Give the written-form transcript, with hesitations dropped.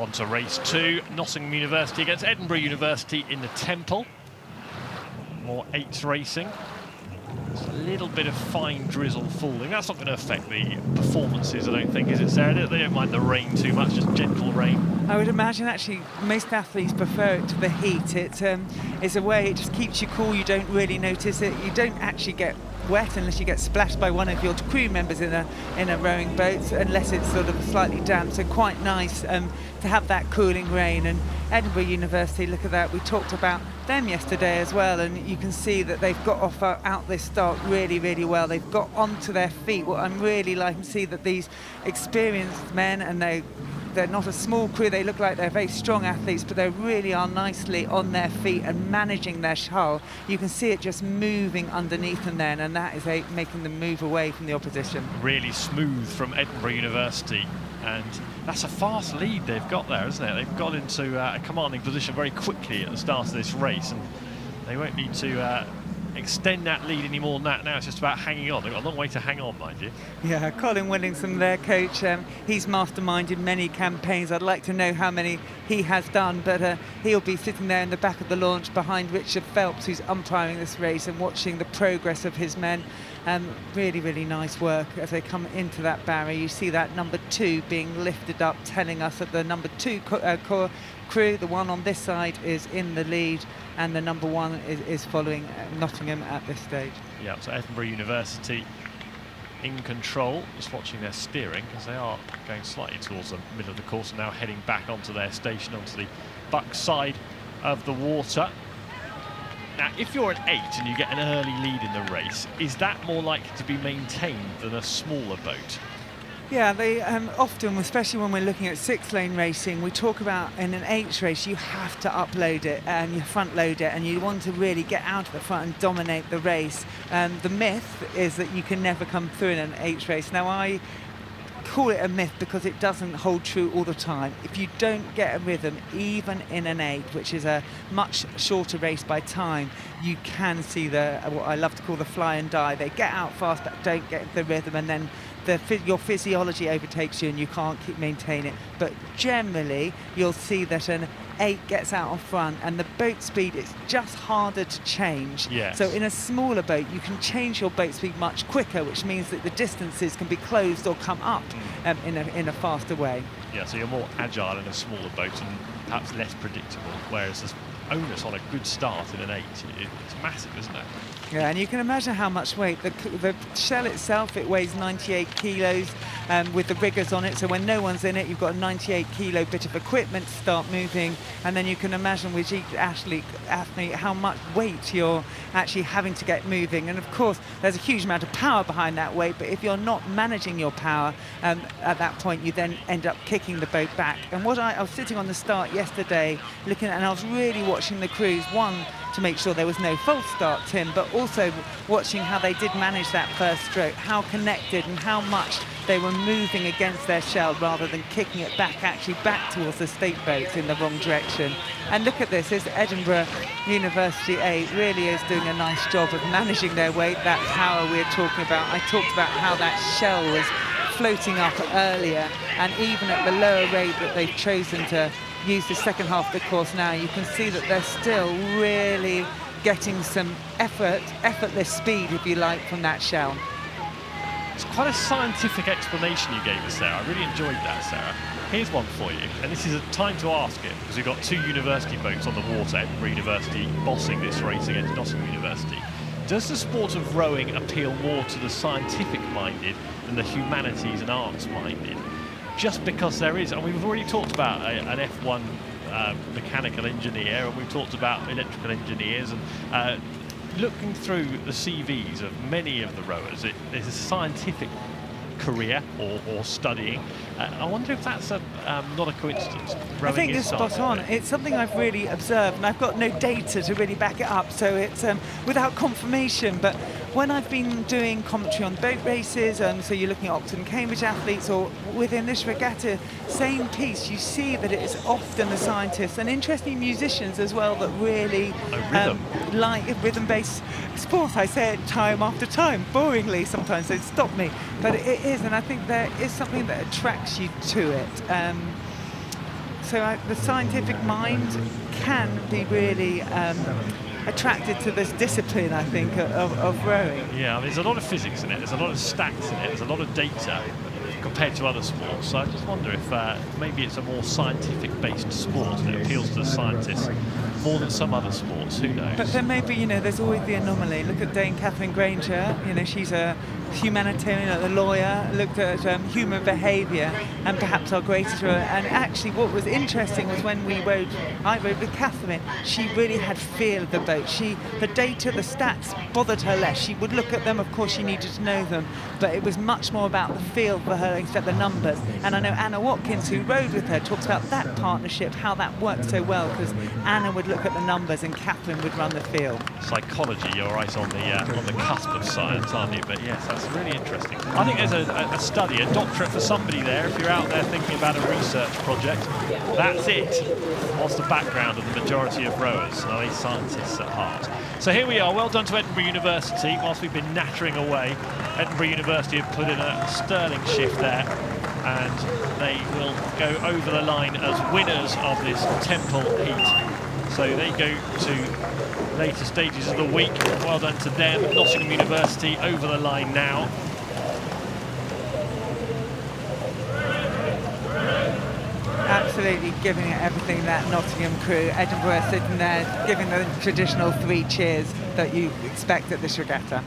On to race 2, Nottingham University against Edinburgh University in the Temple. More 8s racing. Just a little bit of fine drizzle falling. That's not going to affect the performances, I don't think, is it, Sarah? They don't mind the rain too much, just gentle rain. I would imagine actually most athletes prefer it to the heat. It's a way, it just keeps you cool, you don't really notice it. You don't actually get wet unless you get splashed by one of your crew members in a rowing boat, unless it's sort of slightly damp. So quite nice to have that cooling rain. And Edinburgh University, look at that, we talked about them yesterday as well, and you can see that they've got off out this start really, really well. They've got onto their feet. What I'm really liking to see that these experienced men, and they're not a small crew, they look like they're very strong athletes, but they really are nicely on their feet and managing their hull. You can see it just moving underneath them then, and that is making them move away from the opposition. Really smooth from Edinburgh University, and that's a fast lead they've got there, isn't it? They've got into a commanding position very quickly at the start of this race, and they won't need to extend that lead any more than that. Now it's just about hanging on. They've got a long way to hang on, mind you. Yeah, Colin Williamson, their coach, he's masterminded many campaigns. I'd like to know how many he has done, but he'll be sitting there in the back of the launch behind Richard Phelps, who's umpiring this race, and watching the progress of his men. Really, really nice work as they come into that barrier. You see that number 2 being lifted up, telling us that the number 2 crew, the one on this side, is in the lead, and the number 1 is following Nottingham at this stage. Yeah, so Edinburgh University in control, just watching their steering, because they are going slightly towards the middle of the course and now heading back onto their station, onto the buck side of the water. Now, if you're an 8 and you get an early lead in the race, is that more likely to be maintained than a smaller boat? Yeah, they often, especially when we're looking at 6-lane racing, we talk about in an 8 race you have to upload it and you front load it, and you want to really get out of the front and dominate the race. The myth is that you can never come through in an 8 race. Now, I call it a myth because it doesn't hold true all the time. If you don't get a rhythm, even in an 8, which is a much shorter race by time, you can see what I love to call the fly and die. They get out fast but don't get the rhythm, and then your physiology overtakes you and you can't maintain it. But generally, you'll see that an 8 gets out on front, and the boat speed is just harder to change. Yes. So in a smaller boat, you can change your boat speed much quicker, which means that the distances can be closed or come up in a faster way. Yeah, so you're more agile in a smaller boat and perhaps less predictable, whereas the onus on a good start in an 8, it's massive, isn't it? Yeah, and you can imagine how much weight. The shell itself, it weighs 98 kilos with the riggers on it, so when no one's in it, you've got a 98 kilo bit of equipment to start moving, and then you can imagine with each athlete how much weight you're actually having to get moving. And of course, there's a huge amount of power behind that weight, but if you're not managing your power at that point, you then end up kicking the boat back. And I was sitting on the start yesterday looking at, and I was really watching the crews, one, to make sure there was no false start, Tim, but also watching how they did manage that first stroke, how connected and how much they were moving against their shell rather than kicking it back, actually back towards the state boats in the wrong direction. And look at this, Edinburgh University 8 really is doing a nice job of managing their weight, that power we're talking about. I talked about how that shell was floating up earlier, and even at the lower rate that they've chosen to use the second half of the course now, you can see that they're still really getting some effortless speed, if you like, from that shell. It's quite a scientific explanation you gave us there. I really enjoyed that, Sarah. Here's one for you, and this is a time to ask it, because we've got 2 university boats on the water, Edinburgh University bossing this race against Nottingham University. Does the sport of rowing appeal more to the scientific-minded than the humanities and arts-minded? Just because there is, and we've already talked about an F1 mechanical engineer, and we've talked about electrical engineers, and looking through the CVs of many of the rowers, there's a scientific career or studying. I wonder if that's not a coincidence. I think you're spot on. It's something I've really observed, and I've got no data to really back it up, so it's without confirmation. But when I've been doing commentary on boat races, so you're looking at Oxford and Cambridge athletes, or within this regatta, same piece, you see that it is often the scientists and interesting musicians as well that really like rhythm-based sport. I say it time after time, boringly sometimes, they stop me, but it is, and I think there is something that attracts you to it. also the scientific mind can be really attracted to this discipline, I think, of rowing. Yeah, I mean, there's a lot of physics in it, there's a lot of stats in it, there's a lot of data compared to other sports. So I just wonder if maybe it's a more scientific-based sport and it appeals to the scientists more than some other sports. Who knows? But then maybe, you know, there's always the anomaly. Look at Dame Catherine Granger. You know, she's a humanitarian, a lawyer, looked at human behaviour, and perhaps our greatest rower. And actually what was interesting was when I rowed with Catherine, she really had feel of the boat. The data, the stats bothered her less. She would look at them, of course she needed to know them, but it was much more about the feel for her instead of the numbers. And I know Anna Watkins, who rowed with her, talks about that partnership, how that worked so well, because Anna would look at the numbers and Catherine would run the feel. Psychology, you're right on the cusp of science, aren't you? But yes, that's really interesting. I think there's a study, a doctorate for somebody there. If you're out there thinking about a research project, that's it. What's the background of the majority of rowers? Are they scientists at heart? So here we are. Well done to Edinburgh University. Whilst we've been nattering away, Edinburgh University have put in a sterling shift there, and they will go over the line as winners of this Temple Heat. So they go to later stages of the week. Well done to them. Nottingham University over the line now. Absolutely giving it everything, that Nottingham crew. Edinburgh sitting there giving the traditional 3 cheers that you expect at this regatta.